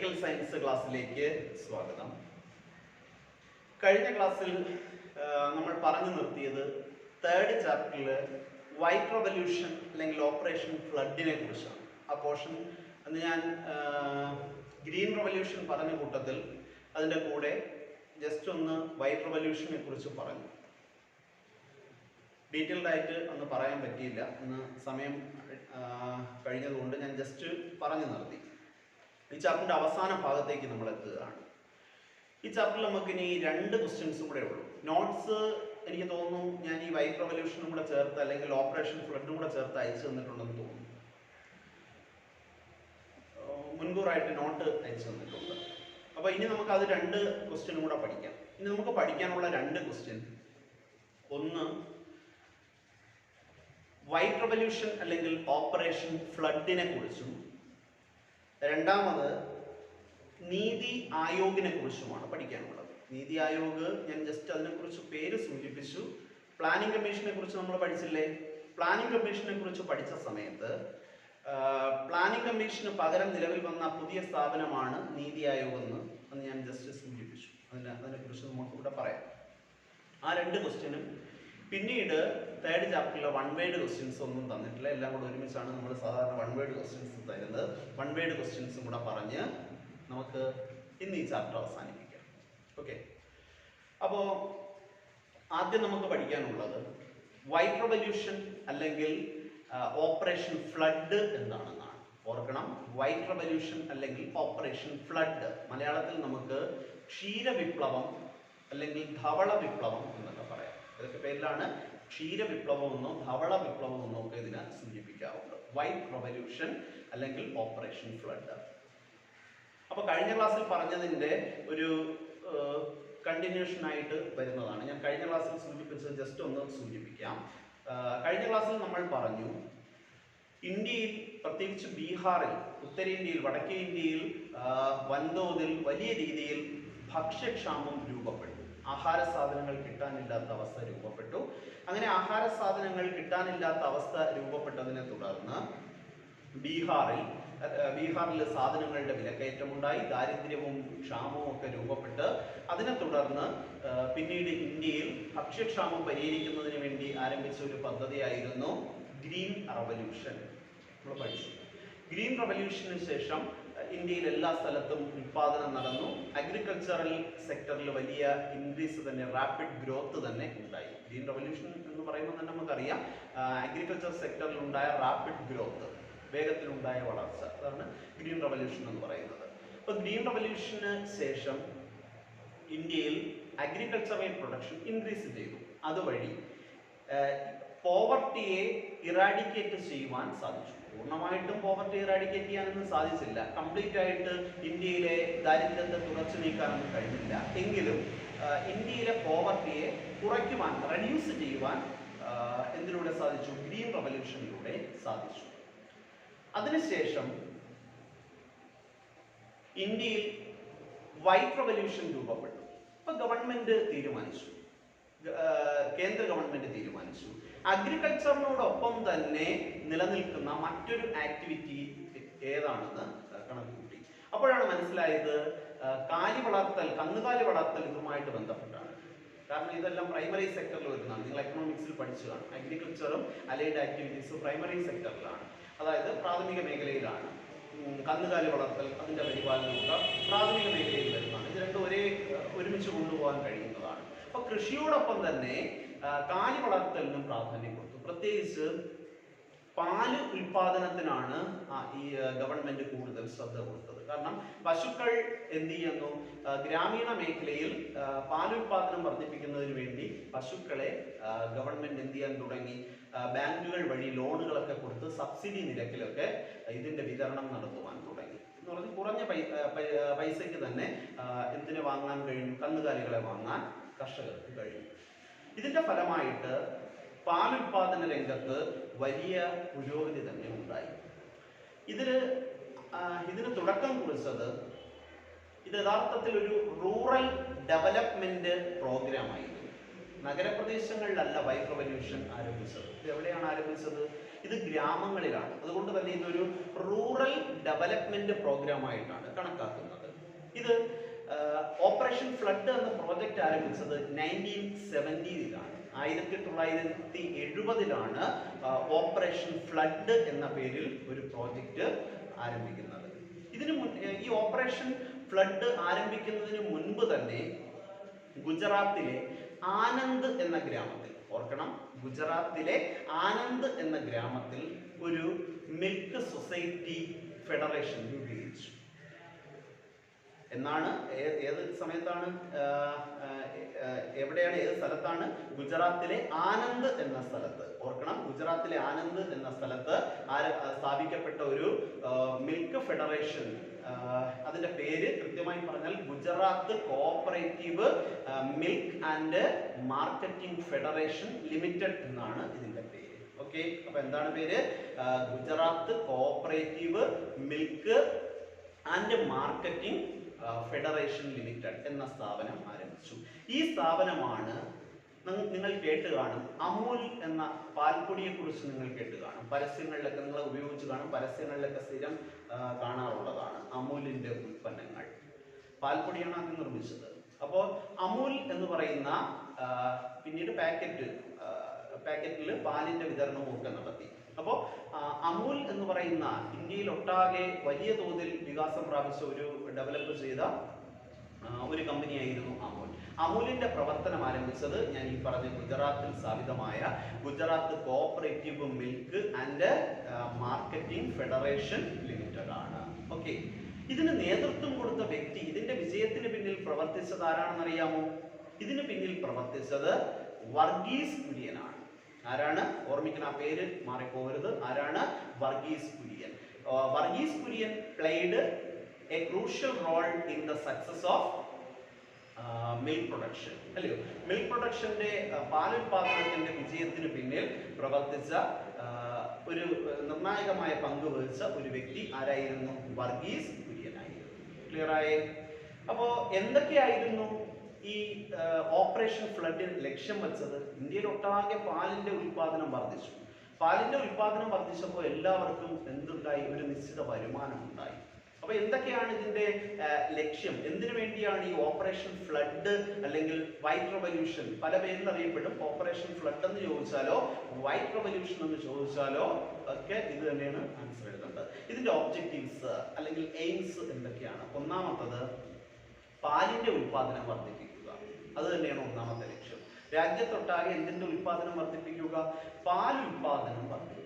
Political science ക്ലാസ്സിലേക്ക് സ്വാഗതം. കഴിഞ്ഞ ക്ലാസ്സിൽ നമ്മൾ പറഞ്ഞു നിർത്തിയത് തേർഡ് ചാപ്റ്ററിൽ വൈറ്റ് റെവല്യൂഷൻ അല്ലെങ്കിൽ ഓപ്പറേഷൻ ഫ്ലഡിനെ കുറിച്ചാണ്. ആ പോർഷൻ അന്ന് ഞാൻ ഗ്രീൻ റെവല്യൂഷൻ പറഞ്ഞ കൂട്ടത്തിൽ അതിൻ്റെ കൂടെ ജസ്റ്റ് ഒന്ന് വൈറ്റ് റെവല്യൂഷനെ കുറിച്ച് പറഞ്ഞു. ഡീറ്റെയിൽഡ് ആയിട്ട് അന്ന് പറയാൻ പറ്റിയില്ല, അന്ന് സമയം കഴിഞ്ഞതുകൊണ്ട് ഞാൻ ജസ്റ്റ് പറഞ്ഞു നിർത്തി. ഈ ചാപ്റ്ററിൻ്റെ അവസാന ഭാഗത്തേക്ക് നമ്മൾ എത്തുകയാണ്. ഈ ചാപ്റ്ററിൽ നമുക്ക് ഇനി 2 ക്വസ്റ്റ്യൻസും കൂടെ ഉള്ളൂ. നോട്ട്സ് എനിക്ക് തോന്നുന്നു ഞാൻ ഈ വൈറ്റ് റെവല്യൂഷനും കൂടെ ചേർത്ത് അല്ലെങ്കിൽ ഓപ്പറേഷൻ ഫ്ലഡും കൂടെ ചേർത്ത് അയച്ചു തന്നിട്ടുണ്ടെന്ന് തോന്നുന്നു. മുൻകൂറായിട്ട് നോട്ട് അയച്ചു തന്നിട്ടുണ്ട്. അപ്പോൾ ഇനി നമുക്ക് അത് 2 ക്വസ്റ്റ്യനും കൂടെ പഠിക്കാം. ഇനി നമുക്ക് പഠിക്കാനുള്ള 2 ക്വസ്റ്റ്യൻ, ഒന്ന് വൈറ്റ് റെവല്യൂഷൻ അല്ലെങ്കിൽ ഓപ്പറേഷൻ ഫ്ലഡിനെ കുറിച്ചും രണ്ടാമത് നീതി ആയോഗിനെ കുറിച്ചുമാണ് പഠിക്കാനുള്ളത്. നീതി ആയോഗ് ഞാൻ ജസ്റ്റ് അതിനെക്കുറിച്ച് പേര് സൂചിപ്പിച്ചു. പ്ലാനിംഗ് കമ്മീഷനെ കുറിച്ച് നമ്മൾ പഠിച്ചില്ലേ? പ്ലാനിംഗ് കമ്മീഷനെ കുറിച്ച് പഠിച്ച സമയത്ത് പ്ലാനിംഗ് കമ്മീഷന് പകരം നിലവിൽ വന്ന പുതിയ സ്ഥാപനമാണ് നീതി ആയോഗ് എന്ന് ഞാൻ ജസ്റ്റ് സൂചിപ്പിച്ചു. അതിനെക്കുറിച്ച് നമുക്കിവിടെ പറയാം. ആ 2 ക്വസ്റ്റ്യനും പിന്നീട് തേർഡ് ചാപ്റ്ററിലെ 1 വേർഡ് ക്വസ്റ്റ്യൻസ് ഒന്നും തന്നിട്ടില്ല. എല്ലാം കൂടെ ഒരുമിച്ചാണ് നമ്മൾ സാധാരണ 1 വേർഡ് ക്വസ്റ്റ്യൻസ് തരുന്നത്. 1 വേർഡ് ക്വസ്റ്റ്യൻസും കൂടെ പറഞ്ഞ് നമുക്ക് ഇന്ന് ഈ ചാപ്റ്റർ അവസാനിപ്പിക്കാം. ഓക്കെ, അപ്പോൾ ആദ്യം നമുക്ക് പഠിക്കാനുള്ളത് വൈറ്റ് റെവല്യൂഷൻ അല്ലെങ്കിൽ ഓപ്പറേഷൻ ഫ്ലഡ് എന്താണെന്നാണ്. ഓർക്കണം, വൈറ്റ് റെവല്യൂഷൻ അല്ലെങ്കിൽ ഓപ്പറേഷൻ ഫ്ലഡ്, മലയാളത്തിൽ നമുക്ക് ക്ഷീരവിപ്ലവം അല്ലെങ്കിൽ ധവള വിപ്ലവം എന്നൊക്കെ പറയാം. ഇതൊക്കെ പേരിലാണ് ക്ഷീരവിപ്ലവം എന്നോ ധവള വിപ്ലവം എന്നോ ഒക്കെ ഇതിനെ സൂചിപ്പിക്കാറുണ്ട്. വൈറ്റ് റെവല്യൂഷൻ അല്ലെങ്കിൽ ഓപ്പറേഷൻ ഫ്ലഡ്. അപ്പോൾ കഴിഞ്ഞ ക്ലാസ്സിൽ പറഞ്ഞതിൻ്റെ ഒരു കണ്ടിന്യൂഷൻ ആയിട്ട് വരുന്നതാണ്. ഞാൻ കഴിഞ്ഞ ക്ലാസ്സിൽ സൂചിപ്പിച്ചത് ജസ്റ്റ് ഒന്ന് സൂചിപ്പിക്കാം. കഴിഞ്ഞ ക്ലാസ്സിൽ നമ്മൾ പറഞ്ഞു ഇന്ത്യയിൽ, പ്രത്യേകിച്ച് ബീഹാറിൽ, ഉത്തരേന്ത്യയിൽ, വടക്കേ ഇന്ത്യയിൽ വൻതോതിൽ വലിയ രീതിയിൽ ഭക്ഷ്യക്ഷാമം രൂപപ്പെട്ടു. ആഹാര സാധനങ്ങൾ കിട്ടാനില്ലാത്ത അവസ്ഥ രൂപപ്പെട്ടു. അങ്ങനെ ആഹാര സാധനങ്ങൾ കിട്ടാനില്ലാത്ത അവസ്ഥ രൂപപ്പെട്ടതിനെ തുടർന്ന് ബീഹാറിൽ സാധനങ്ങളുടെ വിലക്കയറ്റമുണ്ടായി, ദാരിദ്ര്യവും ക്ഷാമവും ഒക്കെ രൂപപ്പെട്ട് അതിനെ തുടർന്ന് പിന്നീട് ഇന്ത്യയിൽ ഭക്ഷ്യക്ഷാമം പരിഹരിക്കുന്നതിന് വേണ്ടി ആരംഭിച്ച ഒരു പദ്ധതിയായിരുന്നു ഗ്രീൻ റെവല്യൂഷൻ. നമ്മൾ പഠിച്ചു. ഗ്രീൻ റെവല്യൂഷന് ശേഷം ഇന്ത്യയിൽ എല്ലാ സ്ഥലത്തും ഉൽപാദനം നടന്നു. അഗ്രികൾച്ചറൽ സെക്ടറിൽ വലിയ ഇൻക്രീസ് തന്നെ, റാപ്പിഡ് ഗ്രോത്ത് തന്നെ ഉണ്ടായി. ഗ്രീൻ റെവല്യൂഷൻ എന്ന് പറയുമ്പോൾ തന്നെ നമുക്കറിയാം അഗ്രികൾച്ചർ സെക്ടറിൽ ഉണ്ടായ റാപ്പിഡ് ഗ്രോത്ത്, വേഗത്തിലുണ്ടായ വളർച്ച, അതാണ് ഗ്രീൻ റെവല്യൂഷൻ എന്ന് പറയുന്നത്. അപ്പോൾ ഗ്രീൻ റെവല്യൂഷന് ശേഷം ഇന്ത്യയിൽ അഗ്രികൾച്ചറൽ പ്രൊഡക്ഷൻ ഇൻക്രീസ് ചെയ്തു. അതുവഴി പോവർട്ടിയെ ഇറാഡിക്കേറ്റ് ചെയ്യുവാൻ സാധിച്ചു. പൂർണ്ണമായിട്ടും പോവർട്ടി ഇറാഡിക്കേറ്റ് ചെയ്യാനൊന്നും സാധിച്ചില്ല. കംപ്ലീറ്റ് ആയിട്ട് ഇന്ത്യയിലെ ദാരിദ്ര്യത്തെ തുടച്ചു നീക്കാനൊന്നും കഴിഞ്ഞില്ല. എങ്കിലും ഇന്ത്യയിലെ പോവർട്ടിയെ കുറയ്ക്കുവാൻ, റെഡ്യൂസ് ചെയ്യുവാൻ എന്തിലൂടെ സാധിച്ചു? ഗ്രീൻ റെവല്യൂഷനിലൂടെ സാധിച്ചു. അതിനുശേഷം ഇന്ത്യയിൽ വൈറ്റ് റെവല്യൂഷൻ രൂപപ്പെട്ടു. ഇപ്പൊ ഗവൺമെന്റ് തീരുമാനിച്ചു, കേന്ദ്ര ഗവൺമെന്റ് തീരുമാനിച്ചു അഗ്രികൾച്ചറിനോടൊപ്പം തന്നെ നിലനിൽക്കുന്ന മറ്റൊരു ആക്ടിവിറ്റി ഏതാണെന്ന് കണക്കുകൂട്ടി. അപ്പോഴാണ് മനസ്സിലായത് കന്നുകാലി വളർത്തൽ ഇതുമായിട്ട് ബന്ധപ്പെട്ടാണ്. കാരണം ഇതെല്ലാം പ്രൈമറി സെക്ടറിൽ വരുന്നതാണ്. നിങ്ങൾ എക്കണോമിക്സിൽ പഠിച്ചു കാണും. അഗ്രികൾച്ചറും അലൈഡ് ആക്ടിവിറ്റീസും പ്രൈമറി സെക്ടറിലാണ്, അതായത് പ്രാഥമിക മേഖലയിലാണ്. കന്നുകാലി വളർത്തൽ, അതിൻ്റെ പരിപാലനമൊക്കെ പ്രാഥമിക മേഖലയിൽ വരുന്നതാണ്. ഇത് രണ്ടും ഒരുമിച്ച് കൊണ്ടുപോകാൻ കഴിയുന്നതാണ്. അപ്പോൾ കൃഷിയോടൊപ്പം തന്നെ കാലി വളർത്തലിനും പ്രാധാന്യം കൊടുത്തു. പ്രത്യേകിച്ച് പാല് ഉൽപാദനത്തിനാണ് ഈ ഗവൺമെന്റ് കൂടുതൽ ശ്രദ്ധ കൊടുത്തത്. കാരണം പശുക്കൾ എന്ത് ചെയ്യുന്നു, ഗ്രാമീണ മേഖലയിൽ പാലുൽപാദനം വർദ്ധിപ്പിക്കുന്നതിന് വേണ്ടി പശുക്കളെ ഗവൺമെന്റ് എന്ത് ചെയ്യാൻ തുടങ്ങി, ബാങ്കുകൾ വഴി ലോണുകളൊക്കെ കൊടുത്ത് സബ്സിഡി നിരക്കിലൊക്കെ ഇതിന്റെ വിതരണം നടത്തുവാൻ തുടങ്ങി. എന്ന് പറഞ്ഞാൽ കുറഞ്ഞ പൈസയ്ക്ക് തന്നെ എന്തിനെ വാങ്ങാൻ കഴിഞ്ഞു? കന്നുകാലികളെ വാങ്ങാൻ കർഷകർക്ക് കഴിഞ്ഞു. ഇതിന്റെ ഫലമായിട്ട് പാലുൽപാദന രംഗത്ത് വലിയ പുരോഗതി തന്നെ ഉണ്ടായി. ഇതിന് തുടക്കം കുറിച്ചത് ഇത് യഥാർത്ഥത്തിൽ ഒരു റൂറൽ ഡെവലപ്മെന്റ് പ്രോഗ്രാം ആയിരുന്നു. നഗരപ്രദേശങ്ങളിലല്ല വൈറ്റ് റവല്യൂഷൻ ആരംഭിച്ചത്. ഇത് എവിടെയാണ് ആരംഭിച്ചത്? ഇത് ഗ്രാമങ്ങളിലാണ്. അതുകൊണ്ട് തന്നെ ഇതൊരു റൂറൽ ഡെവലപ്മെന്റ് പ്രോഗ്രാം ആയിട്ടാണ് കണക്കാക്കുന്നത്. ഇത് ഓപ്പറേഷൻ ഫ്ലഡ് എന്ന പ്രോജക്റ്റ് ആരംഭിച്ചത് 1970-ലാണ്. 1970-ലാണ് ഓപ്പറേഷൻ ഫ്ലഡ് എന്ന പേരിൽ ഒരു പ്രോജക്റ്റ് ആരംഭിക്കുന്നത്. ഈ ഓപ്പറേഷൻ ഫ്ലഡ് ആരംഭിക്കുന്നതിന് മുൻപ് തന്നെ ഗുജറാത്തിലെ ആനന്ദ് എന്ന ഗ്രാമത്തിൽ, ഓർക്കണം, ഗുജറാത്തിലെ ആനന്ദ് എന്ന ഗ്രാമത്തിൽ ഒരു മിൽക്ക് സൊസൈറ്റി ഫെഡറേഷൻ രൂപീകരിച്ചു. എന്നാണ്, ഏത് സമയത്താണ്, എവിടെയാണ്, ഏത് സ്ഥലത്താണ്? ഗുജറാത്തിലെ ആനന്ദ് എന്ന സ്ഥലത്ത്. ഓർക്കണം, ഗുജറാത്തിലെ ആനന്ദ് എന്ന സ്ഥലത്ത് സ്ഥാപിക്കപ്പെട്ട ഒരു മിൽക്ക് ഫെഡറേഷൻ. അതിന്റെ പേര് കൃത്യമായി പറഞ്ഞാൽ Gujarat cooperative milk and marketing federation limited എന്നാണ് ഇതിന്റെ പേര്. ഓക്കെ, അപ്പൊ എന്താണ് പേര്? Gujarat cooperative milk and marketing federation limited എന്ന സ്ഥാപനം ആരംഭിച്ചു. ഈ സ്ഥാപനമാണ്, നിങ്ങൾ കേട്ട് കാണും, അമൂൽ എന്ന പാൽപ്പൊടിയെ കുറിച്ച് നിങ്ങൾ കേട്ട് കാണും. പരസ്യങ്ങളിലൊക്കെ നിങ്ങൾ ഉപയോഗിച്ച് കാണും. പരസ്യങ്ങളിലൊക്കെ സ്ഥിരം കാണാറുള്ളതാണ് അമൂലിന്റെ ഉൽപ്പന്നങ്ങൾ. പാൽപ്പൊടിയാണ് ആദ്യം നിർമ്മിച്ചത്. അപ്പോൾ അമൂൽ എന്ന് പറയുന്ന പിന്നീട് പാക്കറ്റിൽ പാലിന്റെ വിതരണവും ഒക്കെ നടത്തി. അപ്പോൾ അമൂൽ എന്ന് പറയുന്ന ഇന്ത്യയിൽ ഒട്ടാകെ വലിയ തോതിൽ വികാസം പ്രാപിച്ച ഒരു ഡെവലപ്പ് ചെയ്ത ഒരു കമ്പനിയായിരുന്നു അമൂൽ. അമൂലിന്റെ പ്രവർത്തനം ആരംഭിച്ചത് ഞാൻ ഈ പറഞ്ഞ ഗുജറാത്തിൽ സ്ഥാപിതമായ Gujarat cooperative milk and marketing federation limited ആണ്. ഓക്കെ, ഇതിന് നേതൃത്വം കൊടുത്ത വ്യക്തി, ഇതിന്റെ വിജയത്തിന് പിന്നിൽ പ്രവർത്തിച്ചത് ആരാണെന്ന് അറിയാമോ? ഇതിന് പിന്നിൽ പ്രവർത്തിച്ചത് വർഗീസ് കുര്യനാണ്. ആരാണ്? ഓർമ്മിക്കണം, ആ പേര് മാറിപ്പോകരുത്. ആരാണ്? Verghese Kurien. Varghese Kurien played a crucial role in the success of milk production. അല്ലയോ? മിൽക്ക് പ്രൊഡക്ഷന്റെ, പാലുൽപാദനത്തിന്റെ വിജയത്തിന് പിന്നിൽ പ്രവർത്തിച്ച ഒരു നിർണായകമായ പങ്ക് വഹിച്ച ഒരു വ്യക്തി ആരായിരുന്നു? വർഗീസ് കുര്യനായിരുന്നു. ക്ലിയർ ആയേ? അപ്പോ എന്തൊക്കെയായിരുന്നു ഈ ഓപ്പറേഷൻ ഫ്ലഡിന് ലക്ഷ്യം വെച്ചത്? ഇന്ത്യയിൽ ഒട്ടാകെ പാലിന്റെ ഉൽപാദനം വർദ്ധിച്ചു. പാലിന്റെ ഉൽപാദനം വർദ്ധിച്ചപ്പോൾ എല്ലാവർക്കും എന്തുണ്ടായി? ഒരു നിശ്ചിത വരുമാനം ഉണ്ടായി. അപ്പൊ എന്തൊക്കെയാണ് ഇതിന്റെ ലക്ഷ്യം? എന്തിനു വേണ്ടിയാണ് ഈ ഓപ്പറേഷൻ ഫ്ലഡ് അല്ലെങ്കിൽ വൈറ്റ് റവല്യൂഷൻ, പല പേരിൽ അറിയപ്പെടും. ഓപ്പറേഷൻ ഫ്ലഡ് എന്ന് ചോദിച്ചാലോ വൈറ്റ് റവല്യൂഷൻ എന്ന് ചോദിച്ചാലോ ഒക്കെ ഇത് തന്നെയാണ് ആൻസർ എഴുതേണ്ടത്. ഇതിന്റെ ഒബ്ജക്റ്റീവ്സ് അല്ലെങ്കിൽ എയിംസ് എന്തൊക്കെയാണ്? ഒന്നാമത്തത് പാലിന്റെ ഉൽപാദനം വർദ്ധിപ്പിക്കുക. അത് തന്നെയാണ് ഒന്നാമത്തെ ലക്ഷ്യം. രാജ്യത്തൊട്ടാകെ എന്തിന്റെ ഉൽപാദനം വർദ്ധിപ്പിക്കുക? പാൽ ഉൽപാദനം വർദ്ധിപ്പിക്കുക.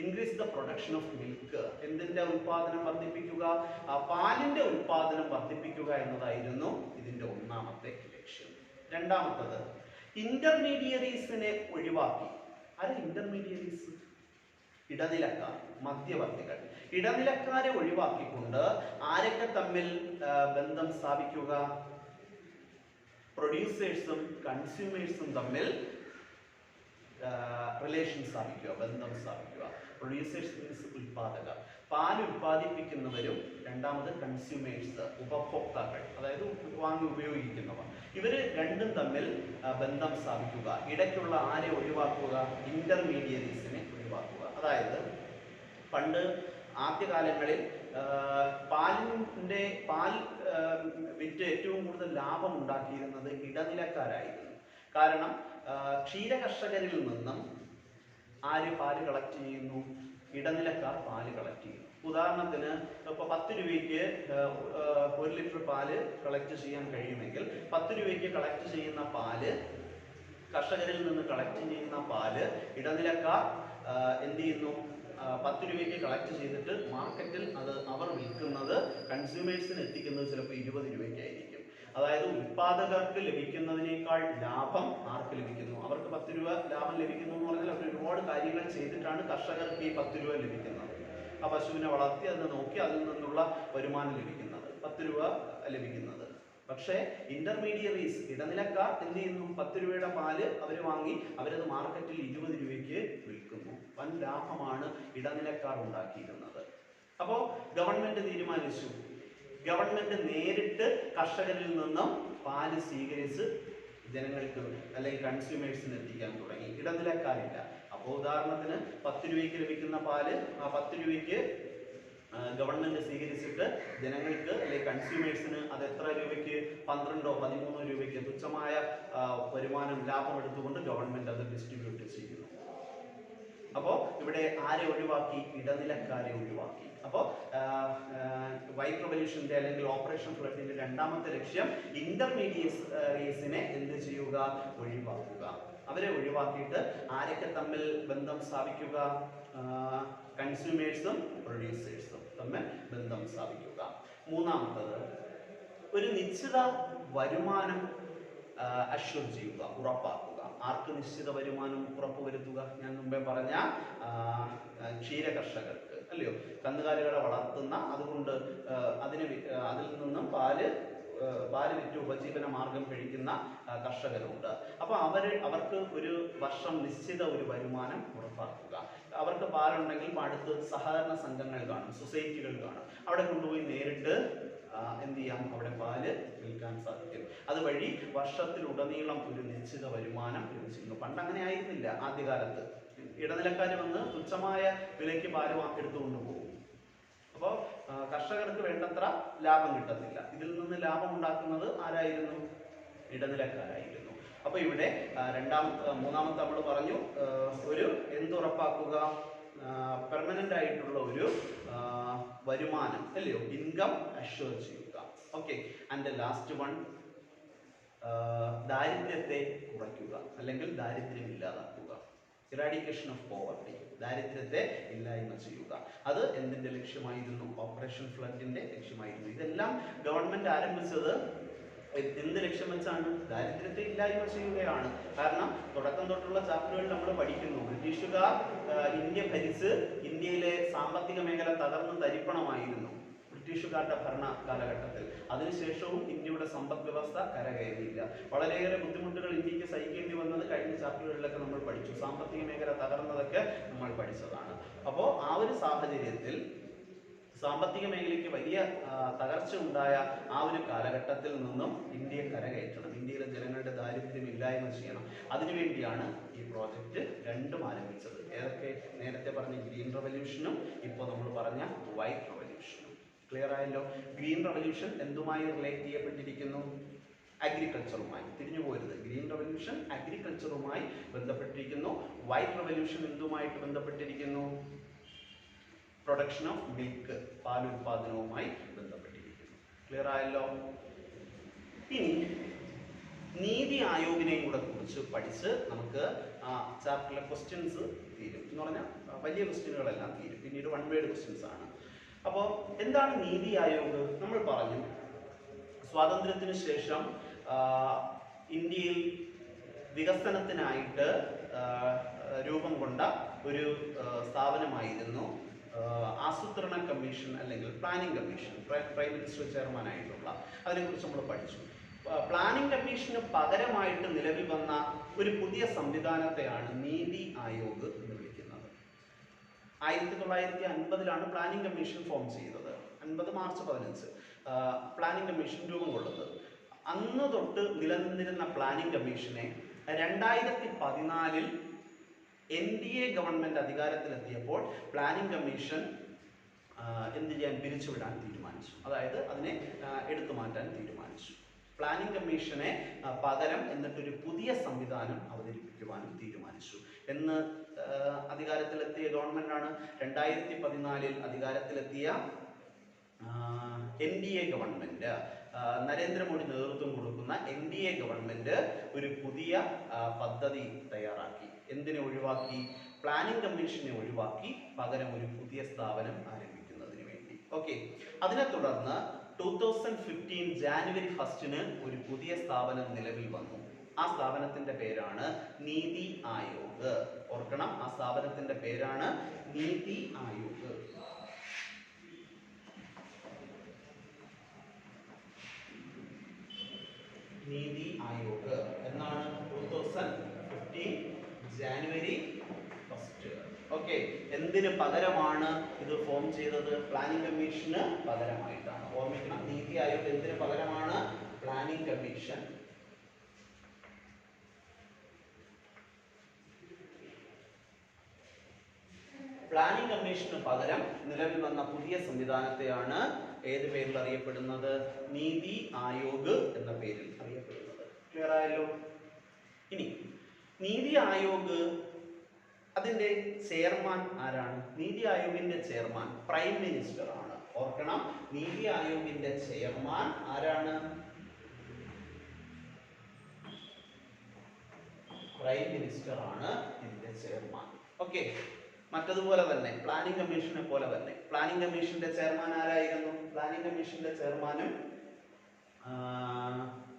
Increase the production of milk. എന്തിന്റെ ഉൽപാദനം വർദ്ധിപ്പിക്കുക? പാലിന്റെ ഉൽപാദനം വർദ്ധിപ്പിക്കുക എന്നതായിരുന്നു ഇതിന്റെ ഒന്നാമത്തെ ലക്ഷ്യം. രണ്ടാമത്തത് ഇന്റർമീഡിയറീസിനെ ഒഴിവാക്കി. ആരെ ഇന്റർമീഡിയറീസ്? ഇടനിലക്കാർ, മധ്യവർത്തികൾ. ഇടനിലക്കാരെ ഒഴിവാക്കിക്കൊണ്ട് ആരൊക്കെ തമ്മിൽ ബന്ധം സ്ഥാപിക്കുക? പ്രൊഡ്യൂസേഴ്സും കൺസ്യൂമേഴ്സും തമ്മിൽ റിലേഷൻ സ്ഥാപിക്കുക, ബന്ധം സ്ഥാപിക്കുക. പ്രൊഡ്യൂസേഴ്സ് മീൻസ് ഉൽപാദകർ, പാൽ ഉൽപ്പാദിപ്പിക്കുന്നവരും രണ്ടാമത് കൺസ്യൂമേഴ്സ് ഉപഭോക്താക്കൾ, അതായത് വാങ്ങി ഉപയോഗിക്കുന്നവർ. ഇവര് രണ്ടും തമ്മിൽ ബന്ധം സ്ഥാപിക്കുക. ഇടയ്ക്കുള്ള ആരെ ഒഴിവാക്കുക? ഇന്റർമീഡിയറീസിനെ ഒഴിവാക്കുക. അതായത് പണ്ട് ആദ്യകാലങ്ങളിൽ പാൽ വിറ്റ് ഏറ്റവും കൂടുതൽ ലാഭം ഉണ്ടാക്കിയിരുന്നത് ഇടനിലക്കാരായിരുന്നു. കാരണം ക്ഷീരകർഷകരിൽ നിന്നും ആര് പാല് കളക്ട് ചെയ്യുന്നു? ഇടനിലക്കാർ പാല് കളക്ട് ചെയ്യുന്നു. ഉദാഹരണത്തിന് ഇപ്പോൾ 10 രൂപയ്ക്ക് 1 ലിറ്റർ പാല് കളക്ട് ചെയ്യാൻ കഴിയുമെങ്കിൽ 10 രൂപയ്ക്ക് കളക്ട് ചെയ്യുന്ന പാല്, കർഷകരിൽ നിന്ന് കളക്ട് ചെയ്യുന്ന പാല് ഇടനിലക്കാർ എന്ത് ചെയ്യുന്നു? 10 രൂപയ്ക്ക് കളക്ട് ചെയ്തിട്ട് മാർക്കറ്റിൽ അത് അവർ വിൽക്കുന്നത്, കൺസ്യൂമേഴ്സിന് എത്തിക്കുന്നത് ചിലപ്പോൾ 20 രൂപയ്ക്കായിരിക്കും. അതായത് ഉൽപാദകർക്ക് ലഭിക്കുന്നതിനേക്കാൾ ലാഭം ആർക്ക് ലഭിക്കുന്നു? അവർക്ക് 10 രൂപ ലാഭം ലഭിക്കുന്നു എന്ന് പറഞ്ഞാൽ അവർ ഒരുപാട് കാര്യങ്ങൾ ചെയ്തിട്ടാണ് കർഷകർക്ക് ഈ 10 രൂപ ലഭിക്കുന്നത്. ആ പശുവിനെ വളർത്തി അതിനെ നോക്കി അതിൽ നിന്നുള്ള വരുമാനം ലഭിക്കുന്നത് 10 രൂപ ലഭിക്കുന്നത്. പക്ഷേ ഇന്റർമീഡിയറീസ്, ഇടനിലക്കാർ എന്ത് ചെയ്യുന്നു? 10 രൂപയുടെ പാല് അവർ വാങ്ങി അവരത് മാർക്കറ്റിൽ 20 രൂപയ്ക്ക് വിൽക്കുന്നു. വൻ ലാഭമാണ് ഇടനിലക്കാർ ഉണ്ടാക്കിയിരുന്നത്. അപ്പോൾ ഗവൺമെന്റ് തീരുമാനിച്ചു, ഗവൺമെന്റ് നേരിട്ട് കർഷകരിൽ നിന്നും പാല് സ്വീകരിച്ച് ജനങ്ങൾക്ക് അല്ലെങ്കിൽ കൺസ്യൂമേഴ്സിന് എത്തിക്കാൻ തുടങ്ങി. ഇടനിലക്കാരില്ല. അപ്പോൾ ഉദാഹരണത്തിന് 10 രൂപയ്ക്ക് ലഭിക്കുന്ന പാല് ആ 10 രൂപയ്ക്ക് ഗവൺമെന്റ് സ്വീകരിച്ചിട്ട് ജനങ്ങൾക്ക് അല്ലെങ്കിൽ കൺസ്യൂമേഴ്സിന് അത് എത്ര രൂപയ്ക്ക് 12 13 രൂപയ്ക്ക് തുച്ഛമായ വരുമാനം ലാഭം എടുത്തുകൊണ്ട് ഗവൺമെന്റ് അത് ഡിസ്ട്രിബ്യൂട്ട് ചെയ്യുന്നു. അപ്പോൾ ഇവിടെ ആരെ ഒഴിവാക്കി? ഇടനിലക്കാരെ ഒഴിവാക്കി. അപ്പോൾ വൈറ്റ് റെവല്യൂഷന്റെ അല്ലെങ്കിൽ ഓപ്പറേഷൻ ഫ്ലഡിന്റെ രണ്ടാമത്തെ ലക്ഷ്യം ഇന്റർമീഡിയറ്റ്സിനെ എന്ത് ചെയ്യുക? ഒഴിവാക്കുക. അവരെ ഒഴിവാക്കിയിട്ട് ആരൊക്കെ തമ്മിൽ ബന്ധം സ്ഥാപിക്കുക? കൺസ്യൂമേഴ്സും പ്രൊഡ്യൂസേഴ്സും തമ്മിൽ ബന്ധം സ്ഥാപിക്കുക. മൂന്നാമത്തത് ഒരു നിശ്ചിത വരുമാനം അഷ്വർ ചെയ്യുക, ഉറപ്പാക്കുക. ആർക്ക് നിശ്ചിത വരുമാനം ഉറപ്പുവരുത്തുക? ഞാൻ മുമ്പേ പറഞ്ഞ ക്ഷീര കർഷകർക്ക്, അല്ലയോ? കന്നുകാലികളെ വളർത്തുന്ന, അതുകൊണ്ട് അതിൽ നിന്നും പാല് വിറ്റ് ഉപജീവന മാർഗം കഴിക്കുന്ന കർഷകരുണ്ട്. അപ്പൊ അവർക്ക് ഒരു വർഷം നിശ്ചിത ഒരു വരുമാനം ഉറപ്പാക്കുക. അവർക്ക് പാലുണ്ടെങ്കിൽ അടുത്ത് സഹകരണ സംഘങ്ങൾ കാണും, സൊസൈറ്റികൾ കാണും. അവിടെ കൊണ്ടുപോയി നേരിട്ട് എന്ത് ചെയ്യാം? അവിടെ പാല് വിൽക്കാൻ സാധിക്കും. അതുവഴി വർഷത്തിലുടനീളം ഒരു നിശ്ചിത വരുമാനം ലഭിച്ചിരുന്നു. പണ്ട് അങ്ങനെ ആയിരുന്നില്ല. ആദ്യകാലത്ത് ഇടനിലക്കാർ വന്ന് തുച്ഛമായ വിലയ്ക്ക് പാല് എടുത്തുകൊണ്ട് പോകും. അപ്പോൾ കർഷകർക്ക് വേണ്ടത്ര ലാഭം കിട്ടത്തില്ല. ഇതിൽ നിന്ന് ലാഭം ഉണ്ടാക്കുന്നത് ആരായിരുന്നു? ഇടനിലക്കാരായിരുന്നു. അപ്പൊ ഇവിടെ മൂന്നാമത്തെ നമ്മൾ പറഞ്ഞു, ഒരു എന്തുറപ്പാക്കുക? പെർമനന്റ് ആയിട്ടുള്ള ഒരു വരുമാനം, അല്ലയോ? ഇൻകം അഷ്വർ ചെയ്യുക. ഓക്കെ. ആൻഡ് ലാസ്റ്റ് വൺ, ദാരിദ്ര്യത്തെ കുറയ്ക്കുക അല്ലെങ്കിൽ ദാരിദ്ര്യം ഇല്ലാതാക്കുക. ഇറാഡിക്കേഷൻ ഓഫ് പോവർട്ടി, ദാരിദ്ര്യത്തെ ഇല്ലായ്മ ചെയ്യുക. അത് എന്തിന്റെ ലക്ഷ്യമായിരുന്നു? ഓപ്പറേഷൻ ഫ്ലഡിന്റെ ലക്ഷ്യമായിരുന്നു. ഇതെല്ലാം ഗവൺമെന്റ് ആരംഭിച്ചത് എന്ത് ലക്ഷ്യം വെച്ചാണ്? ദാരിദ്ര്യത്തെ ഇല്ലായ്മ ചെയ്യുകയാണ്. കാരണം തുടക്കം തൊട്ടുള്ള ചാപ്റ്ററുകളിൽ നമ്മൾ പഠിക്കുന്നു, ബ്രിട്ടീഷുകാർ ഇന്ത്യ ഭരിച്ച് ഇന്ത്യയിലെ സാമ്പത്തിക മേഖല തകർന്ന് തരിപ്പണമായിരുന്നു ബ്രിട്ടീഷുകാരുടെ ഭരണ കാലഘട്ടത്തിൽ. അതിനുശേഷവും ഇന്ത്യയുടെ സമ്പദ് വ്യവസ്ഥ കരകയറിയില്ല. വളരെയേറെ ബുദ്ധിമുട്ടുകൾ ഇന്ത്യക്ക് സഹിക്കേണ്ടി വന്നത് കഴിഞ്ഞ ചാപ്റ്ററുകളിലൊക്കെ നമ്മൾ പഠിച്ചു. സാമ്പത്തിക മേഖല തകർന്നതൊക്കെ നമ്മൾ പഠിച്ചതാണ്. അപ്പോൾ ആ ഒരു സാഹചര്യത്തിൽ സാമ്പത്തിക മേഖലയ്ക്ക് വലിയ തകർച്ച ഉണ്ടായ ആ ഒരു കാലഘട്ടത്തിൽ നിന്നും ഇന്ത്യയെ കരകയറ്റണം. ഇന്ത്യയിലെ ജനങ്ങളുടെ ദാരിദ്ര്യം ഇല്ലായ്മ ചെയ്യണം. അതിനുവേണ്ടിയാണ് ഈ പ്രോജക്റ്റ് രണ്ടും ആരംഭിച്ചത്. ഏതൊക്കെ? നേരത്തെ പറഞ്ഞ ഗ്രീൻ റെവല്യൂഷനും ഇപ്പോൾ നമ്മൾ പറഞ്ഞ വൈറ്റ് റെവല്യൂഷനും. ക്ലിയർ ആയല്ലോ? ഗ്രീൻ റെവല്യൂഷൻ എന്തുമായി റിലേറ്റ് ചെയ്യപ്പെട്ടിരിക്കുന്നു? അഗ്രികൾച്ചറുമായി. തിരിഞ്ഞു പോരുത്. ഗ്രീൻ റെവല്യൂഷൻ അഗ്രികൾച്ചറുമായി ബന്ധപ്പെട്ടിരിക്കുന്നു. വൈറ്റ് റെവല്യൂഷൻ എന്തുമായിട്ട് ബന്ധപ്പെട്ടിരിക്കുന്നു? പ്രൊഡക്ഷൻ ഓഫ് മിൽക്ക്, പാലുൽപാദനവുമായി ബന്ധപ്പെട്ടിരിക്കുന്നു. ക്ലിയർ ആയല്ലോ? ഇനി നീതി ആയോഗിനെയും കൂടെ കുറിച്ച് പഠിച്ച് നമുക്ക് ആ ചാപ്റ്ററിലെ ക്വസ്റ്റ്യൻസ് തീരും. എന്ന് പറഞ്ഞാൽ വലിയ ക്വസ്റ്റ്യനുകളെല്ലാം തീരും. പിന്നീട് 1 വേർഡ് ക്വസ്റ്റ്യൻസ് ആണ്. അപ്പോൾ എന്താണ് നീതി ആയോഗ്? നമ്മൾ പറഞ്ഞു സ്വാതന്ത്ര്യത്തിന് ശേഷം ഇന്ത്യയിൽ വികസനത്തിനായിട്ട് രൂപം കൊണ്ട ഒരു സ്ഥാപനമായിരുന്നു ആസൂത്രണ കമ്മീഷൻ അല്ലെങ്കിൽ planning commission. Prime minister chairman ആയിട്ടുള്ള അതിനെക്കുറിച്ച് നമ്മൾ പഠിച്ചു. പ്ലാനിംഗ് കമ്മീഷന് പകരമായിട്ട് നിലവിൽ വന്ന ഒരു പുതിയ സംവിധാനത്തെയാണ് നീതി ആയോഗ് എന്ന് വിളിക്കുന്നത്. 1950 പ്ലാനിംഗ് കമ്മീഷൻ ഫോം ചെയ്തത്. 50 മാർച്ച് 15 പ്ലാനിംഗ് കമ്മീഷൻ രൂപം കൊള്ളുന്നത്. അന്ന് തൊട്ട് നിലനിന്നിരുന്ന പ്ലാനിംഗ് കമ്മീഷനെ 2014 NDA ഗവൺമെന്റ് അധികാരത്തിലെത്തിയപ്പോൾ പ്ലാനിംഗ് കമ്മീഷൻ എന്ത് ചെയ്യാൻ? പിരിച്ചുവിടാൻ തീരുമാനിച്ചു. അതായത് അതിനെ എടുത്തു മാറ്റാൻ തീരുമാനിച്ചു. പ്ലാനിംഗ് കമ്മീഷനെ പകരം എന്നിട്ടൊരു പുതിയ സംവിധാനം അവതരിപ്പിക്കുവാനും തീരുമാനിച്ചു. എന്ന് അധികാരത്തിലെത്തിയ ഗവൺമെന്റാണ് 2014 അധികാരത്തിലെത്തിയ NDA ഗവൺമെന്റ്. നരേന്ദ്രമോദി നേതൃത്വം കൊടുക്കുന്ന NDA ഗവൺമെന്റ് ഒരു പുതിയ പദ്ധതി തയ്യാറാക്കി. എന്തിനെ ഒഴിവാക്കി? പ്ലാനിംഗ് കമ്മീഷനെ ഒഴിവാക്കി പകരം ഒരു പുതിയ സ്ഥാപനം ആരംഭിക്കുന്നതിന് വേണ്ടി. ഓക്കെ. അതിനെ തുടർന്ന് 2015 ജാനുവരി 1 ഒരു പുതിയ സ്ഥാപനം നിലവിൽ വന്നു. ആ സ്ഥാപനത്തിന്റെ പേരാണ് നീതി ആയോഗ്. ഓർക്കണം, ആ സ്ഥാപനത്തിന്റെ പേരാണ് നീതി ആയോഗ്. നീതി ആയോഗ് എന്നാണ് 2015 ജാനുവരി 1. ഓക്കെ. എന്തിന് പകരമാണ് ഇത് ഫോം ചെയ്തത്? പ്ലാനിംഗ് കമ്മീഷന് പകരമായിട്ടാണ്. ഓർമ്മിക്കണം, നീതി ആയോഗ് എന്തിന് പകരമാണ്? പ്ലാനിംഗ് കമ്മീഷൻ പ്ലാനിംഗ് കമ്മീഷന് പകരം നിലവിൽ വന്ന പുതിയ സംവിധാനത്തെയാണ് ഏത് പേരിൽ അറിയപ്പെടുന്നത്? നീതി ആയോഗ് എന്ന പേരിൽ അറിയപ്പെടുന്നത്. ക്ലിയർ ആയല്ലോ? ഇനി നീതി ആയോഗ് അതിന്റെ ചെയർമാൻ ആരാണ്? നീതി ആയോഗിന്റെ ചെയർമാൻ പ്രൈം മിനിസ്റ്റർ ആണ്. ഓർക്കണം, നീതി ആയോഗിന്റെ ചെയർമാൻ ആരാണ്? പ്രൈം മിനിസ്റ്റർ ആണ് ഇതിന്റെ ചെയർമാൻ. ഓക്കെ, മറ്റതുപോലെ തന്നെ പ്ലാനിംഗ് കമ്മീഷനെ പോലെ തന്നെ പ്ലാനിംഗ് കമ്മീഷന്റെ ചെയർമാൻ ആരായിരുന്നു? പ്ലാനിംഗ് കമ്മീഷന്റെ ചെയർമാനും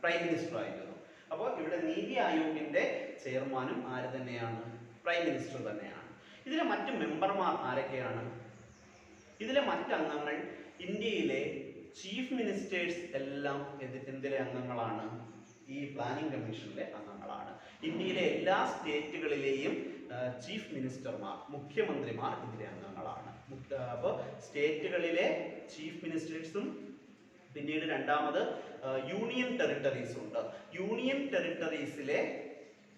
പ്രൈം മിനിസ്റ്റർ ആയിരുന്നു. അപ്പോൾ ഇവിടെ നീതി ആയോഗിന്റെ ചെയർമാനും ആര് തന്നെയാണ്? പ്രൈം മിനിസ്റ്റർ തന്നെയാണ്. ഇതിലെ മറ്റ് മെമ്പർമാർ ആരൊക്കെയാണ്? ഇതിലെ മറ്റംഗങ്ങൾ ഇന്ത്യയിലെ ചീഫ് മിനിസ്റ്റേഴ്സ് എല്ലാം എന്തിലെ അംഗങ്ങളാണ്? ഈ പ്ലാനിംഗ് കമ്മീഷനിലെ അംഗങ്ങളാണ്. ഇന്ത്യയിലെ എല്ലാ സ്റ്റേറ്റുകളിലെയും ചീഫ് മിനിസ്റ്റർമാർ, മുഖ്യമന്ത്രിമാർ ഇതിലെ അംഗങ്ങളാണ്. അപ്പോൾ സ്റ്റേറ്റുകളിലെ ചീഫ് മിനിസ്റ്റേഴ്സും പിന്നീട് രണ്ടാമത് യൂണിയൻ ടെറിട്ടറീസ് ഉണ്ട്. യൂണിയൻ ടെറിട്ടറീസിലെ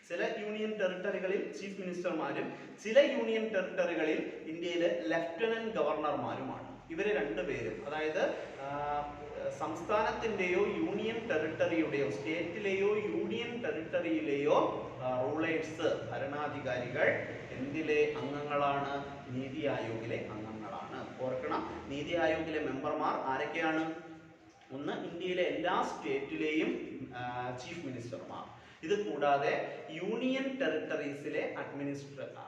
ചില യൂണിയൻ ടെറിട്ടറികളിൽ ചീഫ് മിനിസ്റ്റർമാരും ചില യൂണിയൻ ടെറിട്ടറികളിൽ ഇന്ത്യയിലെ ലഫ്റ്റനന്റ് ഗവർണർമാരുമാണ്. ഇവര് രണ്ടുപേരും, അതായത് സംസ്ഥാനത്തിന്റെയോ യൂണിയൻ ടെറിട്ടറിയുടെയോ സ്റ്റേറ്റിലെയോ യൂണിയൻ ടെറിട്ടറിയിലെയോ റൂളേഴ്സ്, ഭരണാധികാരികൾ എന്തിലെ അംഗങ്ങളാണ്? നീതി ആയോഗിലെ അംഗങ്ങളാണ്. ഓർക്കണം, നീതി ആയോഗിലെ മെമ്പർമാർ ആരൊക്കെയാണ്? ഒന്ന്, ഇന്ത്യയിലെ എല്ലാ സ്റ്റേറ്റിലെയും ചീഫ് മിനിസ്റ്റർമാർ. ഇത് കൂടാതെ യൂണിയൻ ടെറിട്ടറീസിലെ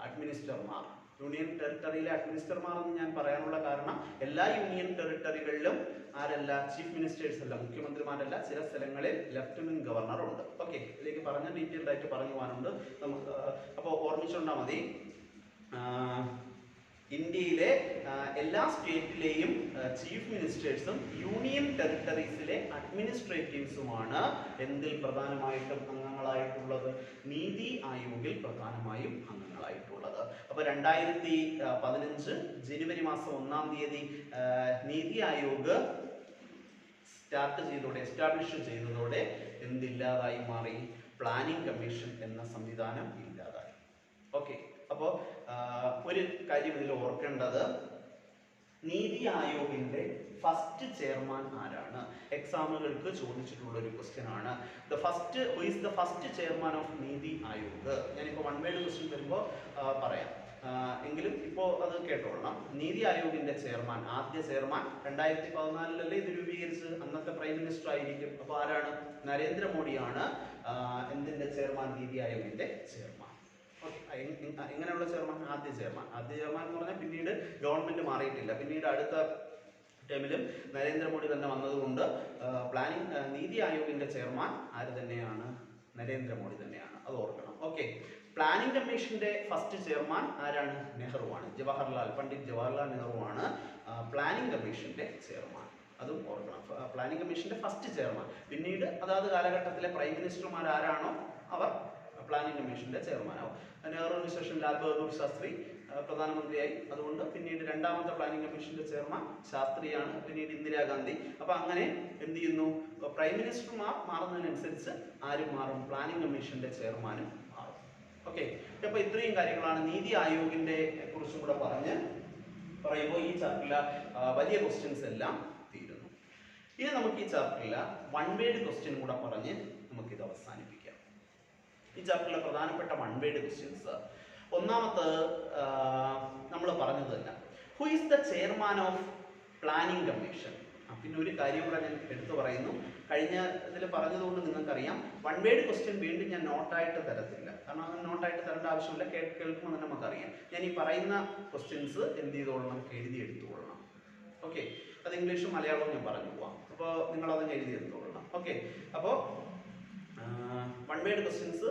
അഡ്മിനിസ്റ്റർമാർ. യൂണിയൻ ടെറിട്ടറിയിലെ അഡ്മിനിസ്റ്റർമാർ എന്ന് ഞാൻ പറയാനുള്ള കാരണം, എല്ലാ യൂണിയൻ ടെറിട്ടറികളിലും ആരല്ല? ചീഫ് മിനിസ്റ്റേഴ്സ് അല്ല, മുഖ്യമന്ത്രിമാരല്ല, ചില സ്ഥലങ്ങളിൽ ലഫ്റ്റനന്റ് ഗവർണർ ഉണ്ട്. ഓക്കെ, ഇതിലേക്ക് പറഞ്ഞ ഡീറ്റെയിൽഡ് ആയിട്ട് പറഞ്ഞു പോകാനുണ്ട് നമുക്ക്. അപ്പോൾ ഓർമ്മിച്ചുകൊണ്ടാൽ മതി, ഇന്ത്യയിലെ എല്ലാ സ്റ്റേറ്റിലെയും ചീഫ് മിനിസ്റ്റേഴ്സും യൂണിയൻ ടെറിട്ടറീസിലെ അഡ്മിനിസ്ട്രേറ്റീവ്സുമാണ് എന്തിൽ പ്രധാനമായിട്ടും അംഗങ്ങളായിട്ടുള്ളത്? നീതി ആയോഗിൽ പ്രധാനമായും അംഗങ്ങളായിട്ടുള്ളത്. അപ്പോൾ 2015 ജനുവരി മാസം 1-ാം തീയതി നീതി ആയോഗ് എസ്റ്റാബ്ലിഷ് ചെയ്തതോടെ എന്തില്ലാതായി മാറി? പ്ലാനിംഗ് കമ്മീഷൻ എന്ന സംവിധാനം ഇല്ലാതായി. ഓക്കെ, അപ്പോൾ ഒരു കാര്യം ഇതിൽ ഓർക്കേണ്ടത്, നീതി ആയോഗിന്റെ ഫസ്റ്റ് ചെയർമാൻ ആരാണ്? എക്സാമുകൾക്ക് ചോദിച്ചിട്ടുള്ള ഒരു ക്വസ്റ്റ്യൻ ആണ്. Who is the first chairman of NITI Aayog? ഞാനിപ്പോൾ വൺ വേർഡ് ക്വസ്റ്റ്യൻ വരുമ്പോൾ പറയാം, എങ്കിലും ഇപ്പോൾ അത് കേട്ടോളണം. നീതി ആയോഗിന്റെ ചെയർമാൻ, ആദ്യ ചെയർമാൻ 2014 ഇത് രൂപീകരിച്ച് അന്നത്തെ പ്രൈം മിനിസ്റ്റർ ആയിരിക്കും. അപ്പോൾ ആരാണ്? നരേന്ദ്രമോദിയാണ് എന്തിന്റെ ചെയർമാൻ? നീതി ആയോഗിന്റെ ചെയർമാൻ. എങ്ങനെയുള്ള ചെയർമാൻ? ആദ്യ ചെയർമാൻ എന്ന് പറഞ്ഞാൽ പിന്നീട് ഗവൺമെന്റ് മാറിയിട്ടില്ല. പിന്നീട് അടുത്ത ടൈമിലും നരേന്ദ്രമോദി തന്നെ വന്നതുകൊണ്ട് നീതി ആയോഗിന്റെ ചെയർമാൻ ആര് തന്നെയാണ്? നരേന്ദ്രമോദി തന്നെയാണ്. അത് ഓർക്കണം. ഓക്കെ, പ്ലാനിംഗ് കമ്മീഷന്റെ ഫസ്റ്റ് ചെയർമാൻ ആരാണ്? നെഹ്റുവാണ്. പണ്ഡിറ്റ് ജവഹർലാൽ നെഹ്റുവാണ് പ്ലാനിംഗ് കമ്മീഷന്റെ ചെയർമാൻ. അതും ഓർക്കണം. പ്ലാനിംഗ് കമ്മീഷന്റെ ഫസ്റ്റ് ചെയർമാൻ. പിന്നീട് അതാത് കാലഘട്ടത്തിലെ പ്രൈം മിനിസ്റ്റർമാർ ആരാണോ അവർ പ്ലാനിംഗ് കമ്മീഷന്റെ ചെയർമാനാവും. നെഹ്റുവിന് ശേഷം ലാൽ ബഹദൂർ ശാസ്ത്രി പ്രധാനമന്ത്രിയായി. അതുകൊണ്ട് പിന്നീട് രണ്ടാമത്തെ പ്ലാനിംഗ് കമ്മീഷന്റെ ചെയർമാൻ ശാസ്ത്രിയാണ്. പിന്നീട് ഇന്ദിരാഗാന്ധി. അപ്പൊ അങ്ങനെ എന്ത് ചെയ്യുന്നു? പ്രൈം മിനിസ്റ്റർമാർ മാറുന്നതിനനുസരിച്ച് ആരും മാറും? പ്ലാനിംഗ് കമ്മീഷന്റെ ചെയർമാനും മാറും. ഓക്കെ, അപ്പൊ ഇത്രയും കാര്യങ്ങളാണ് നീതി ആയോഗിന്റെ കുറിച്ചും കൂടെ പറയുമ്പോൾ ഈ ചാപ്റ്ററിലെ വലിയ ക്വസ്റ്റ്യൻസ് എല്ലാം തീരുന്നു. ഇനി നമുക്ക് ഈ ചാപ്റ്ററിലെ വൺ വേർഡ് ക്വസ്റ്റ്യൻ കൂടെ പറഞ്ഞ് നമുക്കിത് അവസാനിപ്പിക്കാം. ഈ ചാപ്റ്ററിലെ പ്രധാനപ്പെട്ട വൺ വേർഡ് ക്വസ്റ്റ്യൻസ്, ഒന്നാമത്തെ നമ്മൾ പറഞ്ഞത് തന്നെ, who is the chairman of planning commission? പിന്നെ ഒരു കാര്യം കൂടെ ഞാൻ എടുത്തു പറയുന്നു. കഴിഞ്ഞ ഇതിൽ പറഞ്ഞതുകൊണ്ട് നിങ്ങൾക്കറിയാം, വൺ വേർഡ് ക്വസ്റ്റ്യൻ വീണ്ടും ഞാൻ നോട്ടായിട്ട് തരത്തില്ല. കാരണം അത് നോട്ടായിട്ട് തരേണ്ട ആവശ്യമില്ല, കേൾക്കുമ്പോൾ തന്നെ നമുക്കറിയാം. ഞാൻ ഈ പറയുന്ന ക്വസ്റ്റ്യൻസ് എന്ത് ചെയ്തോളണം? എഴുതിയെടുത്തുകൊള്ളണം. ഓക്കെ, അത് ഇംഗ്ലീഷും മലയാളവും ഞാൻ പറഞ്ഞു പോവാം. അപ്പോൾ നിങ്ങളത് എഴുതിയെടുത്തുകൊള്ളണം. ഓക്കെ, അപ്പോൾ one word questions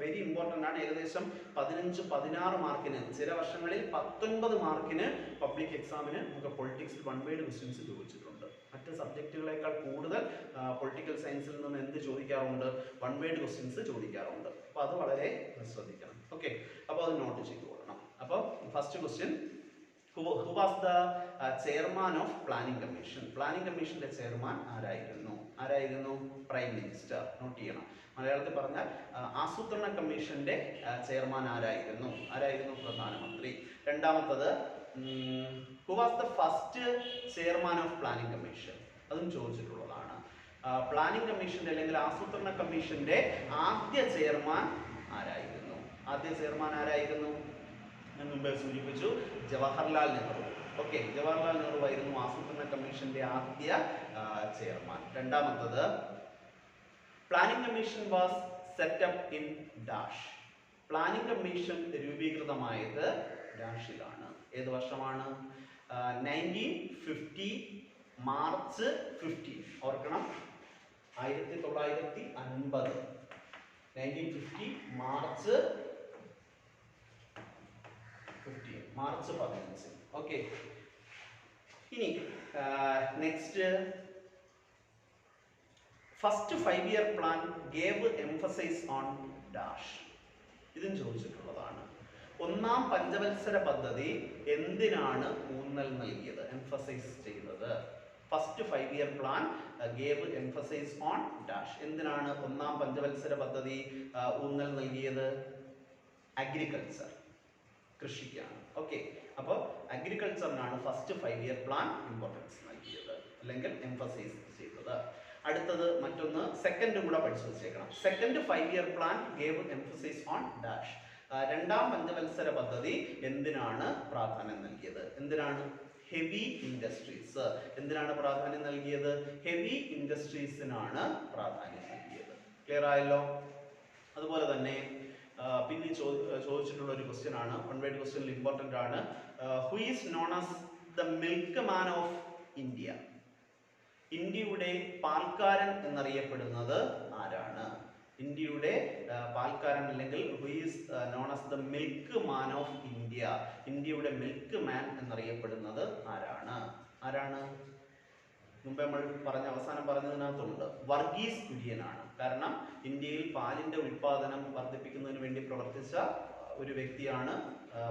very important ആണ്. ഏകദേശം 15-16 മാർക്കിന്, ചില വർഷങ്ങളിൽ 19 മാർക്കിന് പബ്ലിക് എക്സാമിന് നമുക്ക് പൊളിറ്റിക്സിൽ വൺ വേർഡ് ക്വസ്റ്റ്യൻസ് ചോദിച്ചിട്ടുണ്ട്. മറ്റ് സബ്ജക്റ്റുകളേക്കാൾ കൂടുതൽ പൊളിറ്റിക്കൽ സയൻസിൽ നിന്ന് എന്ത് ചോദിക്കാറുണ്ട്? വൺ വേർഡ് ക്വസ്റ്റ്യൻസ് ചോദിക്കാറുണ്ട്. അപ്പോൾ അത് വളരെ ശ്രദ്ധിക്കണം. ഓക്കെ, അപ്പോൾ അത് നോട്ട് ചെയ്തുകൊള്ളണം. അപ്പോൾ first question, who was the chairman of planning commission? Planning കമ്മീഷന്റെ ചെയർമാൻ ആരായിരുന്നു? ആരായിരുന്നു? Prime minister. നോട്ട് ചെയ്യണം. മലയാളത്തിൽ പറഞ്ഞാൽ ആസൂത്രണ കമ്മീഷന്റെ ചെയർമാൻ ആരായിരുന്നു? പ്രധാനമന്ത്രി. രണ്ടാമത്തത് who was the first chairman of planning commission? അതും ചോദിച്ചിട്ടുള്ളതാണ്. പ്ലാനിംഗ് കമ്മീഷന്റെ അല്ലെങ്കിൽ ആസൂത്രണ കമ്മീഷന്റെ ആദ്യ ചെയർമാൻ ആരായിരുന്നു? ഞാൻ മുമ്പേ സൂചിപ്പിച്ചു, ജവഹർലാൽ നെഹ്റു. ഓക്കെ, ജവഹർലാൽ നെഹ്റു ആയിരുന്നു ആസൂത്രണ കമ്മീഷന്റെ ആദ്യ ചെയർമാൻ. രണ്ടാമത്തത് planning commission was set up in dash. Planning commission രൂപീകൃതമായത് ഡാഷിലാണ്. ഏത് വർഷമാണ്? 1950 മാർച്ച് 15. ഓർക്കണം, 1950 1950 മാർച്ച് 15. ഓക്കെ, ഇനി next, first 5-year plan gave emphasise on dash. ഇതും ചോദിച്ചിട്ടുള്ളതാണ്. ഒന്നാം പഞ്ചവത്സര പദ്ധതി എന്തിനാണ് ഊന്നൽ നൽകിയത്, എംഫസൈസ് ചെയ്തത്? First 5-year plan gave emphasise on dash. എന്തിനാണ് ഒന്നാം പഞ്ചവത്സര പദ്ധതി ഊന്നൽ നൽകിയത്? അഗ്രികൾച്ചർ, കൃഷിക്കാണ്. ഓക്കെ, അപ്പോൾ അഗ്രികൾച്ചറിനാണ് ഫസ്റ്റ് 5-year പ്ലാൻ ഇമ്പോർട്ടൻസ് നൽകിയത് അല്ലെങ്കിൽ എംഫസൈസ് ചെയ്തത്. അടുത്തത് മറ്റൊന്ന്, സെക്കൻഡും കൂടെ പഠിച്ചു വെച്ചേക്കണം. Second 5-year plan gave emphasise on dash. രണ്ടാം പഞ്ചവത്സര പദ്ധതി എന്തിനാണ് പ്രാധാന്യം നൽകിയത്? Heavy industries. എന്തിനാണ് പ്രാധാന്യം നൽകിയത്? ഹെവി ഇൻഡസ്ട്രീസിനാണ് പ്രാധാന്യം നൽകിയത്. ക്ലിയർ ആയല്ലോ? അതുപോലെ തന്നെ പിന്നെ ചോദിച്ചിട്ടുള്ള ഒരു ക്വസ്റ്റ്യൻ ആണ്, 1 word ക്വസ്റ്റ്യനിൽ ഇമ്പോർട്ടൻ്റ് ആണ്. Who is known as the milk man of India? ഇന്ത്യയുടെ പാൽക്കാരൻ എന്നറിയപ്പെടുന്നത് ആരാണ്? ഇന്ത്യയുടെ പാൽക്കാരൻ അല്ലെങ്കിൽ who is known as the milk man of India? ഇന്ത്യയുടെ മിൽക്ക് മാൻ എന്നറിയപ്പെടുന്നത് ആരാണ്? മുമ്പ് നമ്മൾ അവസാനം പറഞ്ഞതിനകത്തുണ്ട്, വർഗീസ് കുര്യനാണ്. കാരണം ഇന്ത്യയിൽ പാലിന്റെ ഉൽപാദനം വർദ്ധിപ്പിക്കുന്നതിന് വേണ്ടി പ്രവർത്തിച്ച ഒരു വ്യക്തിയാണ്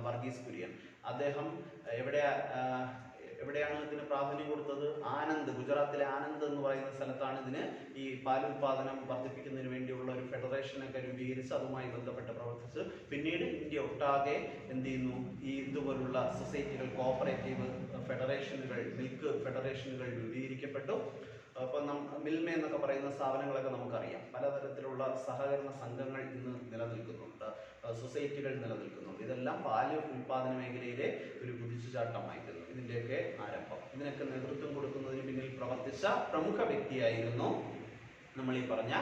വർഗീസ് കുര്യൻ. അദ്ദേഹം എവിടെയാണ് ഇതിന് പ്രാധാന്യം കൊടുത്തത്? ആനന്ദ്, ഗുജറാത്തിലെ ആനന്ദ് എന്ന് പറയുന്ന സ്ഥലത്താണ് ഇതിന് ഈ പാലുൽപാദനം വർദ്ധിപ്പിക്കുന്നതിന് വേണ്ടിയുള്ള ഒരു ഫെഡറേഷനൊക്കെ രൂപീകരിച്ച് അതുമായി ബന്ധപ്പെട്ട് പ്രവർത്തിച്ച് പിന്നീട് ഇന്ത്യ ഒട്ടാകെ എന്ത് ചെയ്യുന്നു? ഈ ഇതുപോലുള്ള സൊസൈറ്റികൾ, കോഓപ്പറേറ്റീവ് ഫെഡറേഷനുകൾ, മിൽക്ക് ഫെഡറേഷനുകൾ രൂപീകരിക്കപ്പെട്ടു. അപ്പം മിൽമ എന്നൊക്കെ പറയുന്ന സ്ഥാപനങ്ങളൊക്കെ നമുക്കറിയാം. പലതരത്തിലുള്ള സഹകരണ സംഘങ്ങൾ ഇന്ന് നിലനിൽക്കുന്നുണ്ട്, സൊസൈറ്റികൾ നിലനിൽക്കുന്നുണ്ട്. ഇതെല്ലാം പാല് ഉൽപാദന മേഖലയിലെ ഒരു കുതിച്ചുചാട്ടമായിരുന്നു ഇതിൻ്റെയൊക്കെ ആരംഭം. ഇതിനൊക്കെ നേതൃത്വം കൊടുക്കുന്നതിന് പിന്നിൽ പ്രവർത്തിച്ച പ്രമുഖ വ്യക്തിയായിരുന്നു നമ്മൾ ഈ പറഞ്ഞ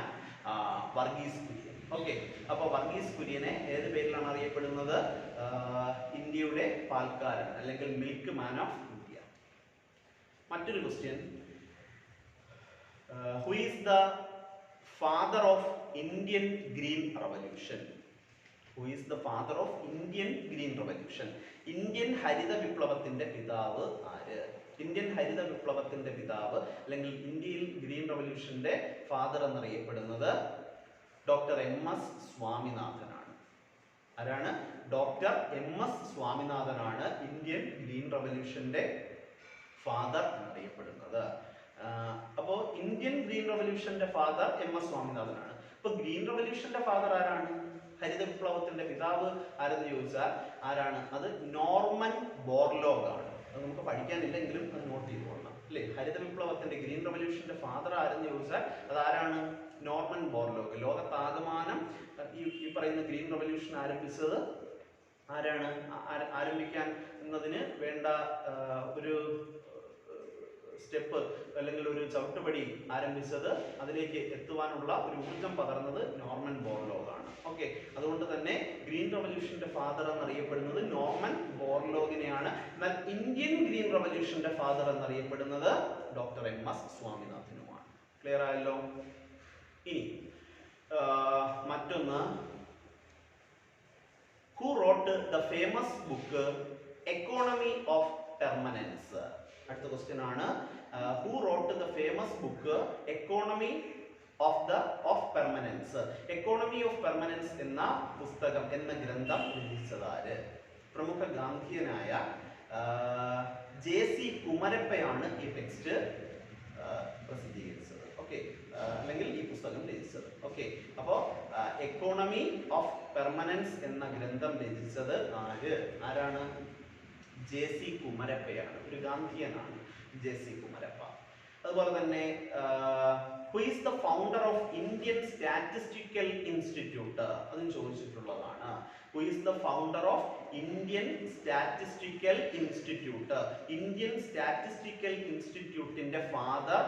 വർഗീസ് കുര്യൻ. ഓക്കെ, അപ്പോൾ വർഗീസ് കുര്യനെ ഏത് പേരിലാണ് അറിയപ്പെടുന്നത്? ഇന്ത്യയുടെ പാൽക്കാരൻ അല്ലെങ്കിൽ മിൽക്ക് മാൻ ഓഫ് ഇന്ത്യ. മറ്റൊരു question, who is the father of Indian green revolution? Who is the father of Indian Green Revolution? Indian ഹരിത വിപ്ലവത്തിന്റെ പിതാവ് ആര്? ഇന്ത്യൻ ഹരിത വിപ്ലവത്തിന്റെ പിതാവ് അല്ലെങ്കിൽ ഇന്ത്യയിൽ ഗ്രീൻ റവല്യൂഷന്റെ ഫാദർ എന്നറിയപ്പെടുന്നത് ഡോക്ടർ MS സ്വാമിനാഥനാണ്. ആരാണ്? ഡോക്ടർ MS സ്വാമിനാഥനാണ് ഇന്ത്യൻ ഗ്രീൻ റവല്യൂഷന്റെ ഫാദർ എന്നറിയപ്പെടുന്നത്. അപ്പോൾ ഇന്ത്യൻ ഗ്രീൻ റവല്യൂഷന്റെ ഫാദർ MS സ്വാമിനാഥനാണ്. അപ്പൊ ഗ്രീൻ റവല്യൂഷന്റെ ഫാദർ ആരാണ്? ഹരിത വിപ്ലവത്തിന്റെ പിതാവ് ആരെന്ന് ചോദിച്ചാൽ ആരാണ്? അത് നോർമൻ ബോർലോഗ് ആണ്. അത് നമുക്ക് പഠിക്കാനില്ലെങ്കിലും അത് നോട്ട് ചെയ്തുകൊള്ളണം അല്ലേ? ഹരിത വിപ്ലവത്തിന്റെ ഗ്രീൻ റവല്യൂഷന്റെ ഫാദർ ആരെന്ന് ചോദിച്ചാൽ അത് ആരാണ്? Norman Borlaug. ലോകത്താകമാനം ഈ പറയുന്ന ഗ്രീൻ റവല്യൂഷൻ ആരംഭിച്ചത് ആരാണ്? ആരംഭിക്കാൻ എന്നതിന് വേണ്ട ഒരു സ്റ്റെപ്പ് അല്ലെങ്കിൽ ഒരു ചവിട്ടുപടി ആരംഭിച്ചത്, അതിലേക്ക് എത്തുവാനുള്ള ഒരു ഊർജം പകർന്നത് നോർമൻ ബോർലോഗ് ആണ്. ഓക്കെ, അതുകൊണ്ട് തന്നെ ഗ്രീൻ റവല്യൂഷന്റെ ഫാദർ എന്നറിയപ്പെടുന്നത് നോർമൻ ബോർലോഗിനെയാണ്. എന്നാൽ ഇന്ത്യൻ ഗ്രീൻ റവല്യൂഷന്റെ ഫാദർ എന്നറിയപ്പെടുന്നത് ഡോക്ടർ MS സ്വാമിനാഥനുമാണ്. ക്ലിയർ ആയല്ലോ? ഇനി മറ്റൊന്ന്, who wrote the famous book economy of permanence? അടുത്ത ക്വസ്റ്റ്യൻ ആണ്, who wrote the famous book economy of permanence? Economy of permanence എന്ന പുസ്തകം, എന്ന ഗ്രന്ഥം രചിച്ചതാര്? പ്രമുഖ ഗാന്ധിയനായ JC കുമരപ്പയാണ് ഈ ടെക്സ്റ്റ് പ്രസിദ്ധീകരിച്ചത്. ഓക്കെ, അല്ലെങ്കിൽ ഈ പുസ്തകം രചിച്ചത്. ഓക്കെ, അപ്പോൾ എക്കോണമി ഓഫ് പെർമനൻസ് എന്ന ഗ്രന്ഥം രചിച്ചത് ആരാണ്? JC കുമരപ്പയാണ്. ഒരു ഗാന്ധിയനാണ് JC കുമരപ്പ. അതുപോലെ തന്നെ who is the founder of Indian statistical institute, അതും ചോദിച്ചിട്ടുള്ളതാണ്. Who is the founder of Indian statistical institute? Indian statistical ഇൻസ്റ്റിറ്റ്യൂട്ടിന്റെ ഫാദർ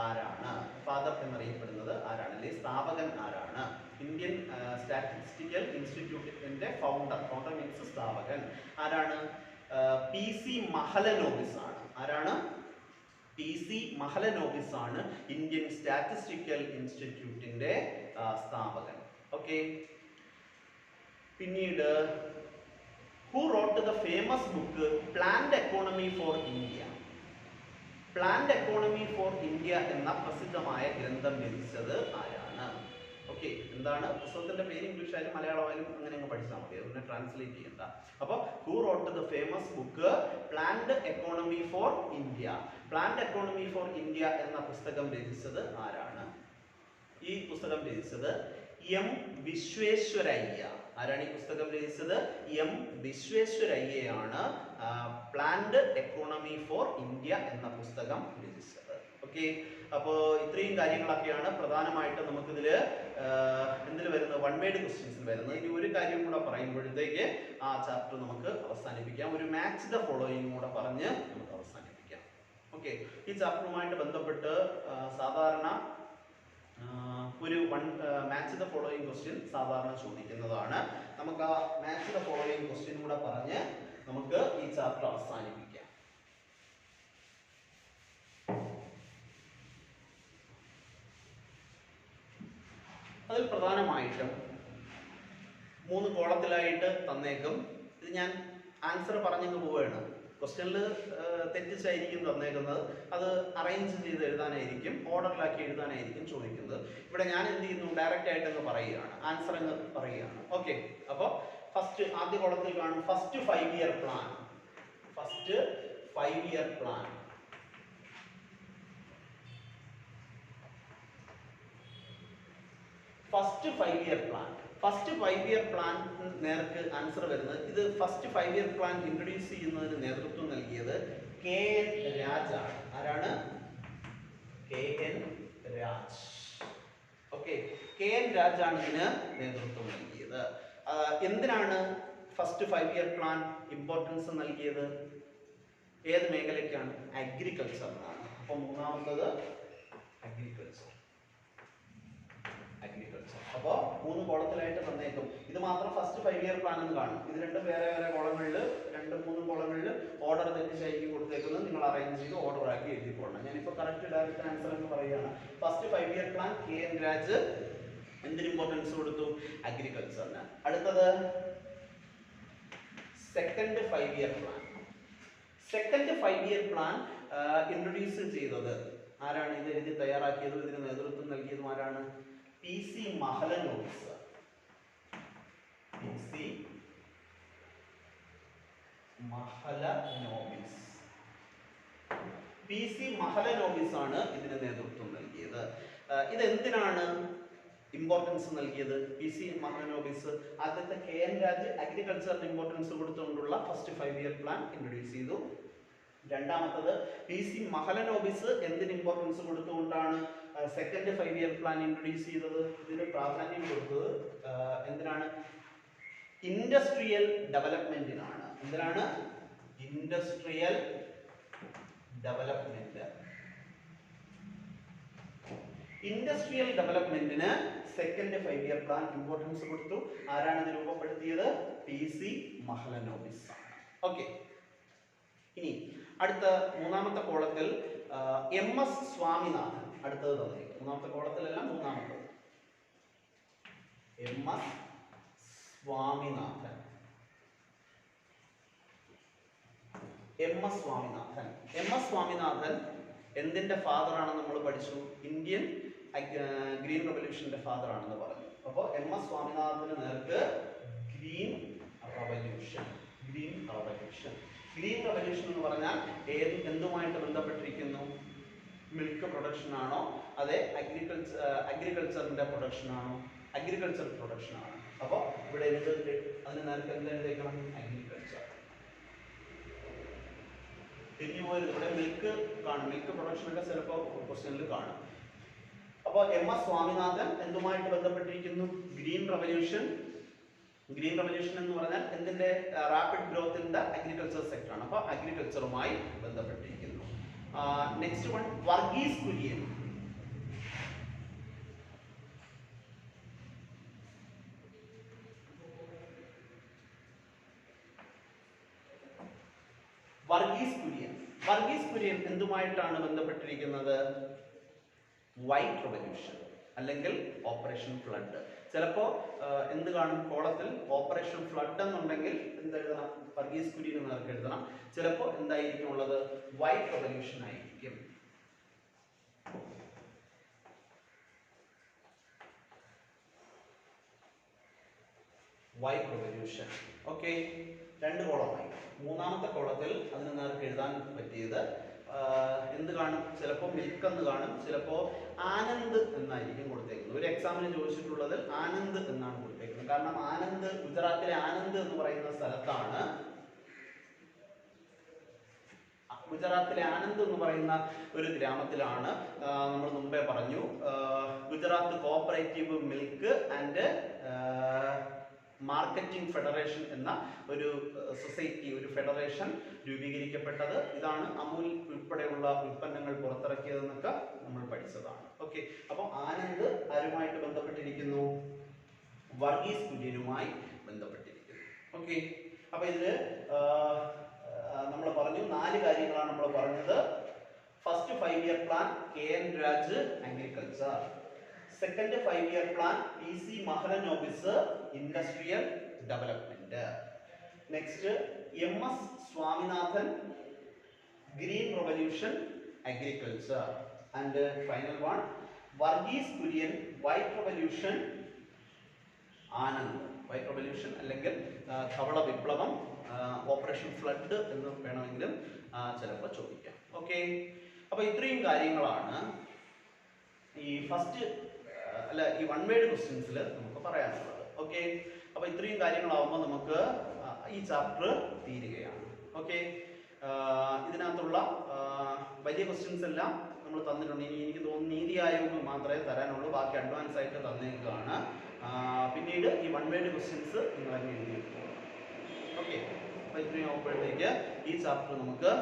ആരാണ്? ഫാദർ എന്നറിയപ്പെടുന്നത് ആരാണ്, അല്ലെങ്കിൽ സ്ഥാപകൻ ആരാണ്? ഇന്ത്യൻ സ്റ്റാറ്റിസ്റ്റിക്കൽ ഇൻസ്റ്റിറ്റ്യൂട്ടിന്റെ ഫൗണ്ടർ മീൻസ് സ്ഥാപകൻ ആരാണ്? PC മഹലനോബിസ് ആണ്. ആരാണ്? PC മഹലനോബിസ് ആണ് ഇന്ത്യൻ സ്റ്റാറ്റിസ്റ്റിക്കൽ ഇൻസ്റ്റിറ്റ്യൂട്ടിന്റെ സ്ഥാപകൻ. ഓക്കെ, പിന്നീട് who wrote the famous book planned economy for India? Planned economy for India എന്ന പ്രസിദ്ധമായ ഗ്രന്ഥം രചിച്ചത് ആരാണ്? ഓക്കെ, എന്താണ് പുസ്തകത്തിന്റെ പേര്? ഇംഗ്ലീഷ് ആയാലും മലയാളമായാലും അങ്ങനെ അങ്ങ് പഠിച്ചാൽ മതി, അതിനെ ട്രാൻസ്ലേറ്റ് ചെയ്യണ്ട. അപ്പോൾ who wrote the famous book planned economy for India? Planned economy for India എന്ന പുസ്തകം രചിച്ചത് ആരാണ്? ഈ പുസ്തകം രചിച്ചത് M വിശ്വേശ്വരയ്യ. ആരാണ് ഈ പുസ്തകം രചിച്ചത്? M വിശ്വേശ്വരയ്യയാണ് പ്ലാൻഡ് എക്കോണമി ഫോർ ഇന്ത്യ എന്ന പുസ്തകം രചിച്ചത്. ഓക്കെ, അപ്പോൾ ഇത്രയും കാര്യങ്ങളൊക്കെയാണ് പ്രധാനമായിട്ടും നമുക്കിതിൽ എന്തിൽ വരുന്നത്, വൺ വേർഡ് ക്വസ്റ്റ്യൻസിൽ വരുന്നത്. ഇനി ഒരു കാര്യം കൂടെ പറയുമ്പോഴത്തേക്ക് ആ ചാപ്റ്റർ നമുക്ക് അവസാനിപ്പിക്കാം. ഒരു മാച്ച് ദ ഫോളോയിങ് കൂടെ പറഞ്ഞ് നമുക്ക് അവസാനിപ്പിക്കാം. ഓക്കെ, ഈ ചാപ്റ്ററുമായിട്ട് ബന്ധപ്പെട്ട് സാധാരണ ഒരു മാച്ച് ദ ഫോളോയിങ് ക്വസ്റ്റ്യൻ സാധാരണ ചോദിക്കുന്നതാണ്. നമുക്ക് ആ മാച്ച് ദ ഫോളോയിങ് ക്വസ്റ്റ്യൻ കൂടെ പറഞ്ഞ് നമുക്ക് ഈ ചാപ്റ്റർ അവസാനിപ്പിക്കാം. അതിൽ പ്രധാനമായിട്ടും 3 കോളത്തിലായിട്ട് തന്നേക്കും. ഇത് ഞാൻ ആൻസർ പറഞ്ഞങ്ങ് പോവുകയാണ്. ക്വസ്റ്റ്യനിൽ തെറ്റിച്ചായിരിക്കും തന്നേക്കുന്നത്, അത് അറേഞ്ച് ചെയ്ത് എഴുതാനായിരിക്കും, ഓർഡറിലാക്കി എഴുതാനായിരിക്കും ചോദിക്കുന്നത്. ഇവിടെ ഞാൻ എന്ത് ചെയ്യുന്നു, ഡയറക്റ്റ് ആയിട്ട് അങ്ങ് പറയുകയാണ്, ആൻസർ അങ്ങ് പറയുകയാണ്. ഓക്കെ, അപ്പോൾ ഫസ്റ്റ് ആദ്യ കോളത്തിൽ കാണും first 5 year plan. First 5 year plan. First 5 year plan. First 5 year plan നേർക്ക് ആൻസർ വരുന്നത്, ഇത് ഫസ്റ്റ് 5 ഇയർ പ്ലാൻ ഇൻട്രൊഡ്യൂസ് ചെയ്യുന്നതിന് നേതൃത്വം നൽകിയത് KN രാജ് ആണ്. ആരാണ്? KN Raj. Okay, KN Raj ആണ് ഇതിന് നേതൃത്വം നൽകിയത്. എന്തിനാണ് ഫസ്റ്റ് 5 ഇയർ പ്ലാൻ ഇമ്പോർട്ടൻസ് നൽകിയത്? ഏത് മേഖലയ്ക്കാണ്? അഗ്രികൾച്ചറിനാണ്. അപ്പോൾ മൂന്നാമത്തത് അഗ്രികൾച്ചർ. അപ്പോൾ 3 കോളത്തിലായിട്ട് തന്നേക്കും. ഇത് മാത്രം ഫസ്റ്റ് 5 ഇയർ പ്ലാൻ എന്ന് കാണും. ഇത് രണ്ടും വേറെ വേറെ കോളങ്ങളിൽ 2-3 കോളങ്ങളിൽ ഓർഡർ തെറ്റിച്ചായിരിക്കും കൊടുത്തേക്കുന്നത്. നിങ്ങൾ അറേഞ്ച് ചെയ്ത് ഓർഡർ ആക്കി എഴുതി പോകണം. ഞാനിപ്പോൾ കറക്റ്റ് ഡയറക്റ്റ് ആൻസർ എന്ന് പറയുകയാണ്. First 5 year plan KN Raj എന്തിന് ഇമ്പോർട്ടൻസ് കൊടുത്തു? അഗ്രികൾച്ചറിന്. അടുത്തത് second 5 year plan. Second 5 year plan introduce ചെയ്തത് ആരാണ്? ഇത് എഴുതി തയ്യാറാക്കിയതും ഇതിന് നേതൃത്വം നൽകിയതും ആരാണ്? PC Mahalanobis. PC Mahalanobis. PC Mahalanobis ആണ് ഇതിന് നേതൃത്വം നൽകിയത്. ഇതെന്തിനാണ് ഇമ്പോർട്ടൻസ് നൽകിയത്? PC മഹലനോബിസ് ആദ്യത്തെ KN രാജ് അഗ്രികൾച്ചറിന് ഇമ്പോർട്ടൻസ് കൊടുത്തുകൊണ്ടുള്ള ഫസ്റ്റ് 5 ഇയർ പ്ലാൻ ഇൻട്രൊഡ്യൂസ് ചെയ്തു. രണ്ടാമത്തത് PC മഹലനോബിസ് എന്തിന് ഇമ്പോർട്ടൻസ് കൊടുത്തുകൊണ്ടാണ് സെക്കൻഡ് 5 ഇയർ പ്ലാൻ ഇൻട്രൊഡ്യൂസ് ചെയ്തത്? ഇതിന് പ്രാധാന്യം കൊടുത്തത് എന്തിനാണ്? ഇൻഡസ്ട്രിയൽ ഡെവലപ്മെന്റിനാണ്. എന്തിനാണ്? Industrial development. ഇൻഡസ്ട്രിയൽ ഡെവലപ്മെന്റിന് സെക്കൻഡ് 5 ഇയർ പ്ലാൻ ഇമ്പോർട്ടൻസ് കൊടുത്തു. ആരാണ് ഇത് രൂപപ്പെടുത്തിയത്? PC മഹലനോബിസ് ആണ്. ഓക്കെ, ഇനി അടുത്ത മൂന്നാമത്തെ കോളത്തിൽ MS സ്വാമിനാഥൻ. അടുത്തത് തന്നിരിക്കും. മൂന്നാമത്തെ കോളത്തിലല്ല, മൂന്നാമത്തത് MS Swaminathan. MS Swaminathan. MS Swaminathan എന്തിന്റെ ഫാദർ ആണെന്ന് നമ്മൾ പഠിച്ചു? ഇന്ത്യൻ ഗ്രീൻ റെവല്യൂഷന്റെ ഫാദർ ആണെന്ന് പറഞ്ഞു. അപ്പോൾ MS സ്വാമിനാഥന് നേർക്ക് green revolution. Green revolution. Green revolution എന്ന് പറഞ്ഞാൽ എന്തുമായിട്ട് ബന്ധപ്പെട്ടിരിക്കുന്നു? മിൽക്ക് പ്രൊഡക്ഷൻ ആണോ അതെ അഗ്രികൾച്ചറിന്റെ പ്രൊഡക്ഷൻ ആണോ? അഗ്രികൾച്ചർ പ്രൊഡക്ഷൻ ആണ്. അപ്പോൾ ഇവിടെ അതിന് നേരത്തെ എന്ത് എഴുതേക്കണം? അഗ്രികൾച്ചർ. തിരിഞ്ഞു പോയത് ഇവിടെ മിൽക്ക് കാണും, മിൽക്ക് പ്രൊഡക്ഷൻ ഒക്കെ ചിലപ്പോൾ ക്വസ്റ്റ്യനിൽ കാണും. അപ്പോൾ MS സ്വാമിനാഥൻ എന്തുമായിട്ട് ബന്ധപ്പെട്ടിരിക്കുന്നു? Green revolution. ഗ്രീൻ റവല്യൂഷൻ എന്ന് പറഞ്ഞാൽ എന്തിന്റെ? Rapid growth in the agriculture sector ആണ്. അപ്പോൾ അഗ്രികൾച്ചറുമായി ബന്ധപ്പെട്ടിരിക്കുന്നു. Next one Varghese Kurien. വർഗീസ് കുര്യൻ എന്തുമായിട്ടാണ് ബന്ധപ്പെട്ടിരിക്കുന്നത്? വൈറ്റ് റവല്യൂഷൻ അല്ലെങ്കിൽ ഓപ്പറേഷൻ ഫ്ലഡ്. ചിലപ്പോ എന്ത് കാണും കോളത്തിൽ? ഓപ്പറേഷൻ ഫ്ലഡ് എന്നുണ്ടെങ്കിൽ എന്തെഴുതണം? വർഗീസ് കുര്യൻ എന്ന് നമുക്ക് എഴുതണം. ചിലപ്പോൾ എന്തായിരിക്കും ഉള്ളത്? വൈറ്റ് റവല്യൂഷൻ ആയിരിക്കും. White revolution. ഓക്കെ, രണ്ട് കോളമായി. മൂന്നാമത്തെ കോളത്തിൽ അതിന് നേർക്ക് എഴുതാൻ പറ്റിയത് എന്ത് കാണും? ചിലപ്പോൾ മിൽക്ക് എന്ന് കാണും, ചിലപ്പോൾ ആനന്ദ് എന്നായിരിക്കും കൊടുത്തേക്കുന്നത്. ഒരു എക്സാമിന് ചോദിച്ചിട്ടുള്ളതിൽ ആനന്ദ് എന്നാണ് കൊടുത്തേക്കുന്നത്. കാരണം ആനന്ദ്, ഗുജറാത്തിലെ ആനന്ദ് എന്ന് പറയുന്ന സ്ഥലത്താണ്, ഗുജറാത്തിലെ ആനന്ദ് എന്ന് പറയുന്ന ഒരു ഗ്രാമത്തിലാണ് നമ്മൾ മുമ്പേ പറഞ്ഞു Gujarat cooperative milk and marketing federation എന്ന ഒരു സൊസൈറ്റി, ഒരു ഫെഡറേഷൻ രൂപീകരിക്കപ്പെട്ടത്. ഇതാണ് അമൂൽ ഉൾപ്പെടെയുള്ള ഉൽപ്പന്നങ്ങൾ പുറത്തിറക്കിയതെന്നൊക്കെ നമ്മൾ പഠിച്ചതാണ്. ഓക്കെ, അപ്പോൾ ആനന്ദ് ആരുമായിട്ട് ബന്ധപ്പെട്ടിരിക്കുന്നു? വർഗീസ് കുര്യനുമായി ബന്ധപ്പെട്ടിരിക്കുന്നു. ഓക്കെ, അപ്പോൾ ഇതില് നമ്മൾ പറഞ്ഞു 4 കാര്യങ്ങളാണ് നമ്മൾ പറഞ്ഞത്. First 5-year plan KN Raj agriculture. Second 5-year plan PC Mahalanobis industrial development. Next MS Swaminathan green revolution agriculture. And final one Varghese Kurian white revolution Anand. White revolution അല്ലെങ്കിൽ ധവള വിപ്ലവം, ഓപ്പറേഷൻ ഫ്ലഡ് എന്ന് വേണമെങ്കിലും ചിലപ്പോൾ ചോദിക്കാം. ഓക്കെ, അപ്പോൾ ഇത്രയും കാര്യങ്ങളാണ് ഈ ഫസ്റ്റ് ഈ വൺ വേർഡ് ക്വസ്റ്റ്യൻസിൽ നമുക്ക് പറയാനുള്ളത്. ഓക്കെ, അപ്പോൾ ഇത്രയും കാര്യങ്ങളാവുമ്പോൾ നമുക്ക് ഈ ചാപ്റ്റർ തീരുകയാണ്. ഓക്കെ, ഇതിനകത്തുള്ള വലിയ ക്വസ്റ്റ്യൻസ് എല്ലാം നമ്മൾ തന്നിട്ടുണ്ട്. ഇനി എനിക്ക് തോന്നുന്നു നീതി ആയോഗ് മാത്രമേ തരാനുള്ളൂ, ബാക്കി അഡ്വാൻസ് ആയിട്ട് തന്നേക്കുകയാണ്. പിന്നീട് ഈ വൺ വേർഡ് ക്വസ്റ്റ്യൻസ് നിങ്ങൾ തന്നെ എഴുതി. ഓക്കെ, അപ്പോൾ ഇത്രയും ആകുമ്പോഴത്തേക്ക് ഈ ചാപ്റ്റർ നമുക്ക്